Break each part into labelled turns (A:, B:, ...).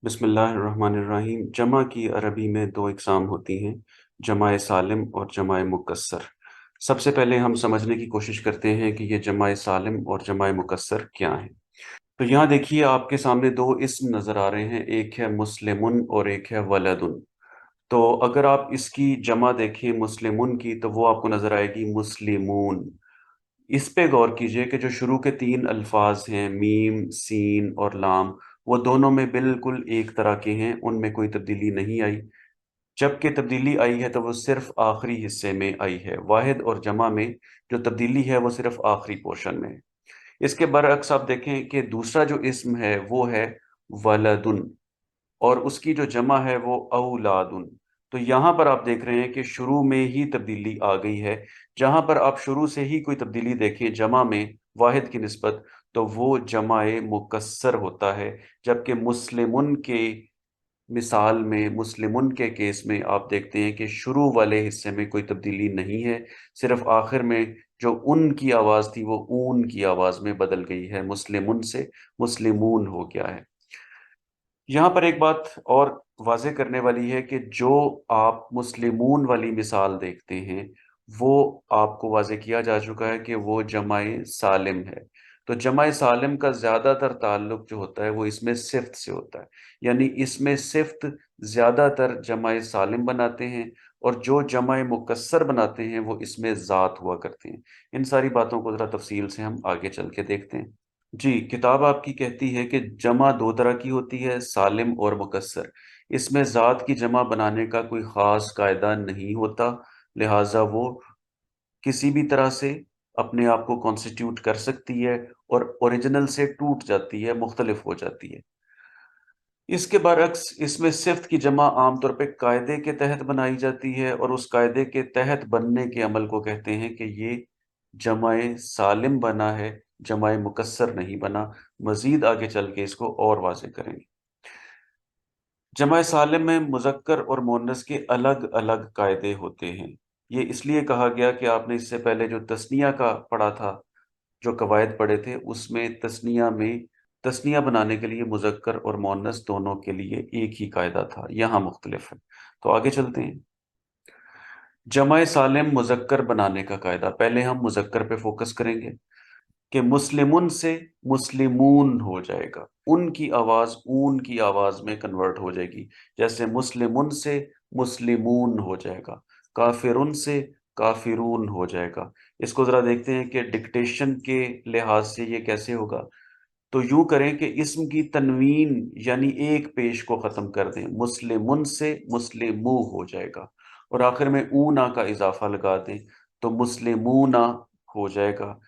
A: बिस्मिल्लाह अर्रहमान अर्रहीम। जमा की अरबी में दो इकसाम होती हैं, जमा सालिम और जमा मुकस्सर। सबसे पहले हम समझने की कोशिश करते हैं कि ये जमा सालिम और जमा मुकस्सर क्या है। तो यहाँ देखिए, आपके सामने दो इस्म नज़र आ रहे हैं, एक है मुस्लिमुन और एक है वलदुन। तो अगर आप इसकी जमा देखें मुस्लिमुन की, तो वो आपको नज़र आएगी मुस्लिमून। इस पे गौर कीजिए कि जो शुरू के तीन अल्फाज हैं, मीम, सीन और लाम, वो दोनों में बिल्कुल एक तरह के हैं, उनमें कोई तब्दीली नहीं आई। जबकि तब्दीली आई है तो वो सिर्फ आखिरी हिस्से में आई है। वाहिद और जमा में जो तब्दीली है वो सिर्फ आखिरी पोर्शन में है। इसके बरअक्स आप देखें कि दूसरा जो इस्म है वो है वलदुन, और उसकी जो जमा है वो औलादुन। तो यहाँ पर आप देख रहे हैं कि शुरू में ही तब्दीली आ गई है। जहाँ पर आप शुरू से ही कोई तब्दीली देखें जमा में वाहिद की निस्बत, तो वो जमाए मुकस्सर होता है। जबकि मुस्लिमुन के मिसाल में, मुस्लिमुन के केस में आप देखते हैं कि शुरू वाले हिस्से में कोई तब्दीली नहीं है, सिर्फ आखिर में जो उन की आवाज़ थी वो ऊन की आवाज़ में बदल गई है, मुस्लिमुन से मुस्लिमून हो गया है। यहाँ पर एक बात और वाज़ेह करने वाली है कि जो आप मुस्लिमून वाली मिसाल देखते हैं, वो आपको वाज़ेह किया जा चुका है कि वो जमाए सालिम है। तो जमाए सालिम का ज़्यादातर ताल्लुक जो होता है वो इसमें सिफ्त से होता है, यानी इसमें सिफ्त ज़्यादातर जमाए सालिम बनाते हैं, और जो जमाए मुकस्सर बनाते हैं वो इसमें ज़ात हुआ करते हैं। इन सारी बातों को ज़रा तफसील से हम आगे चल के देखते हैं। जी, किताब आपकी कहती है कि जमा दो तरह की होती है, सालिम और मुकस्सर। इसमें ज़ात की जमा बनाने का कोई ख़ास कायदा नहीं होता, लिहाजा वो किसी भी तरह से अपने आप को कॉन्स्टिट्यूट कर सकती है और ओरिजिनल से टूट जाती है, मुख्तलिफ हो जाती है। इसके बरअक्स इसमें सिफ्त की जमा आमतौर पे कायदे के तहत बनाई जाती है, और उस कायदे के तहत बनने के अमल को कहते हैं कि ये जमाए सालिम बना है, जमाए मुकस्सर नहीं बना। मजीद आगे चल के इसको और वाज़ेह करेंगे। जमाए सालिम में मुज़क्कर और मुअन्नस के अलग अलग कायदे होते हैं। ये इसलिए कहा गया कि आपने इससे पहले जो तस्निया का पढ़ा था, जो कवायद पढ़े थे, उसमें तस्निया में तस्निया बनाने के लिए मुज़क्कर और मुअन्नस दोनों के लिए एक ही कायदा था, यहाँ मुख्तलिफ है। तो आगे चलते हैं। जमाए सालिम मुज़क्कर बनाने का कायदा, पहले हम मुज़क्कर पे फोकस करेंगे कि मुस्लिमुन से मुस्लिमून हो जाएगा, उनकी आवाज़ ऊन की आवाज़ में कन्वर्ट हो जाएगी। जैसे मुस्लिमुन से मुस्लिमून हो जाएगा, काफिरुन से काफिरून हो जाएगा। इसको ज़रा देखते हैं कि डिक्टेशन के लिहाज से ये कैसे होगा। तो यूं करें कि इस्म की तनवीन यानी एक पेश को ख़त्म कर दें, मुस्लिमुन से मुस्लिमू हो जाएगा, और आखिर में ऊना का इजाफा लगा दें तो मुस्लिमूना हो जाएगा।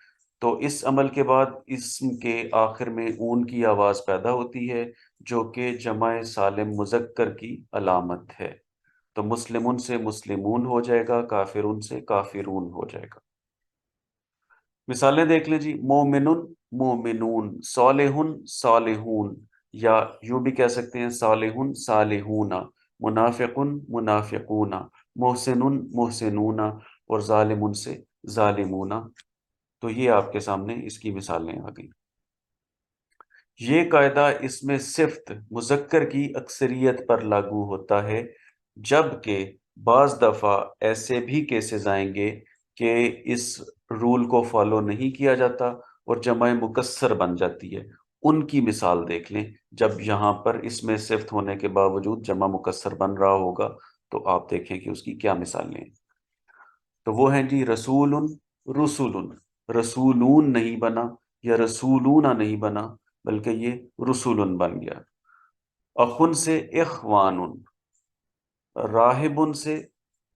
A: तो इस अमल के बाद इस्म के आखिर में ऊन की आवाज़ पैदा होती है, जो कि जमाए सालिम मुज़क्कर की अलामत है। तो मुस्लिमुन से मुस्लिमून हो जाएगा, काफिरुन से काफिरून हो जाएगा। मिसालें देख लें जी। मोमिनुन मोमिनून, सालेहुन सालेहून, या यूं भी कह सकते हैं सालेहुन सालेहूना, मुनाफिकुन मुनाफिकूना, मोहसिनुन मोहसिनूना, और जालिमुन से जालिमूना। तो ये आपके सामने इसकी मिसालें आ गई। ये कायदा इसमें सिफ्त मुज़क्कर की अक्सरियत पर लागू होता है, जबकि बाज़ दफ़ा ऐसे भी केसेस आएंगे कि इस रूल को फॉलो नहीं किया जाता और जमा मुकस्सर बन जाती है। उनकी मिसाल देख लें, जब यहाँ पर इसमें सिफ्त होने के बावजूद जमा मुकस्सर बन रहा होगा, तो आप देखें कि उसकी क्या मिसालें हैं। तो वो हैं जी, रसूलुन रुसुलुन, रसूलून नहीं बना या रसूलूना नहीं बना, बल्कि ये रुसुलुन बन गया। अखुन से इखवानुन, राहिबुन से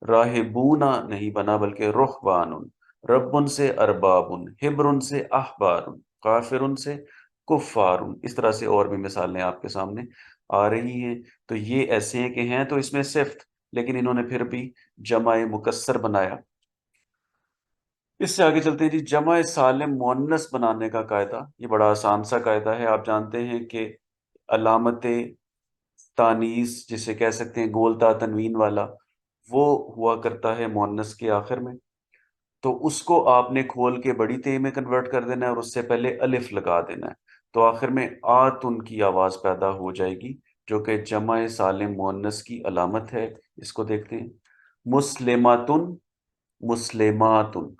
A: राहिबूना नहीं बना बल्कि रुहबानुन, रब्बुन से अरबाबुन, हिब्रुन से अहबारुन, काफिरुन से कुफारुन। इस तरह से और भी मिसालें आपके सामने आ रही हैं। तो ये ऐसे हैं कि हैं तो इसमें सिफ्त, लेकिन इन्होंने फिर भी जमाए मुकस्सर बनाया। इससे आगे चलते हैं जी। जमा सालिम मुअन्नस बनाने का कायदा, ये बड़ा आसान सा कायदा है। आप जानते हैं कि अलामत तानीस, जिसे कह सकते हैं गोलता तनवीन वाला, वो हुआ करता है मुअन्नस के आखिर में। तो उसको आपने खोल के बड़ी ते में कन्वर्ट कर देना है और उससे पहले अलिफ लगा देना है। तो आखिर में आतुन की आवाज़ पैदा हो जाएगी, جو کہ جمع سالم مؤنث کی علامت ہے، اس کو دیکھتے ہیں۔ مسلماتن، مسلماتن،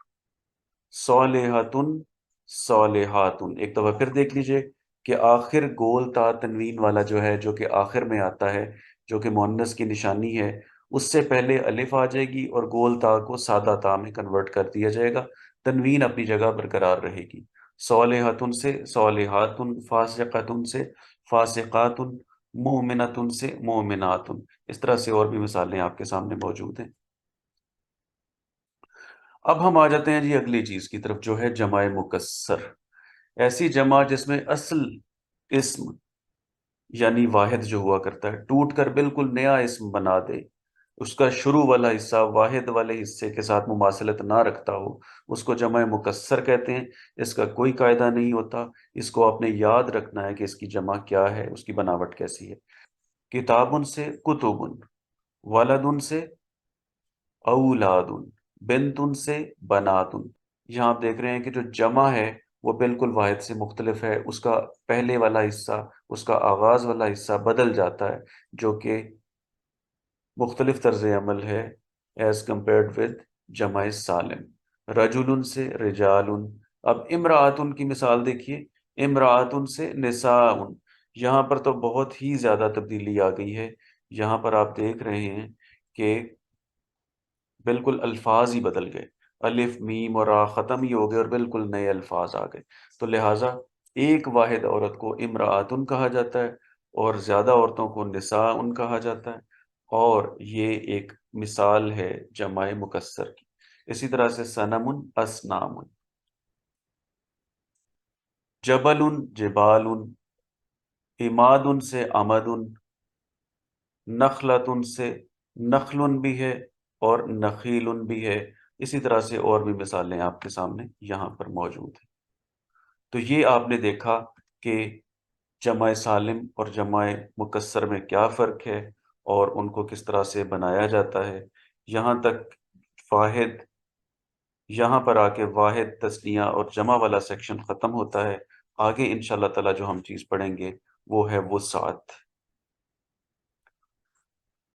A: صالحاتن، صالحاتن۔ ایک دفعہ پھر دیکھ لیجئے کہ آخر گول تا تنوین والا جو ہے، جو کہ آخر میں آتا ہے، جو کہ مؤنث کی نشانی ہے، اس سے پہلے الف آ جائے گی اور گول تا کو سادہ تا میں کنورٹ کر دیا جائے گا، تنوین اپنی جگہ برقرار رہے گی۔ صالحاتن سے صالحاتن، فاسقاتن سے فاسقاتن، مومناتن سے مومناتن۔ اس طرح سے اور بھی مثالیں آپ کے سامنے موجود ہیں۔ اب ہم آ جاتے ہیں جی اگلی چیز کی طرف، جو ہے جمع مکسر۔ ایسی جمع جس میں اصل اسم یعنی واحد جو ہوا کرتا ہے ٹوٹ کر بالکل نیا اسم بنا دے، اس کا شروع والا حصہ واحد والے حصے کے ساتھ مماثلت نہ رکھتا ہو، اس کو جمع مکسر کہتے ہیں۔ اس کا کوئی قاعدہ نہیں ہوتا، اس کو آپ نے یاد رکھنا ہے کہ اس کی جمع کیا ہے، اس کی بناوٹ کیسی ہے۔ کتابن سے کتبن، ولدن سے اولادن، بنتن سے بناتن۔ یہاں آپ دیکھ رہے ہیں کہ جو جمع ہے وہ بالکل واحد سے مختلف ہے، اس کا پہلے والا حصہ، اس کا آغاز والا حصہ بدل جاتا ہے، جو کہ مختلف طرز عمل ہے ایز کمپیئرڈ ود جمع سالم۔ رجل سے رجالن۔ اب امراتن کی مثال دیکھیے، امراتن سے نساء۔ یہاں پر تو بہت ہی زیادہ تبدیلی آ گئی ہے، یہاں پر آپ دیکھ رہے ہیں کہ بالکل الفاظ ہی بدل گئے، الف میم اور را ختم ہی ہو گئے اور بالکل نئے الفاظ آ گئے۔ تو لہٰذا ایک واحد عورت کو امراتن کہا جاتا ہے اور زیادہ عورتوں کو نساء کہا جاتا ہے، اور یہ ایک مثال ہے جمع مکسر کی۔ اسی طرح سے سنم، اسنام، جبل، جبال، عماد سے عمد، نخلۃ سے نخل بھی ہے اور نخیل بھی ہے۔ اسی طرح سے اور بھی مثالیں آپ کے سامنے یہاں پر موجود ہیں۔ تو یہ آپ نے دیکھا کہ جمع سالم اور جمع مکسر میں کیا فرق ہے اور ان کو کس طرح سے بنایا جاتا ہے۔ یہاں تک واحد، یہاں پر آ کے واحد، تثنیہ اور جمع والا سیکشن ختم ہوتا ہے۔ آگے انشاءاللہ تعالی جو ہم چیز پڑھیں گے وہ ہے وسعت۔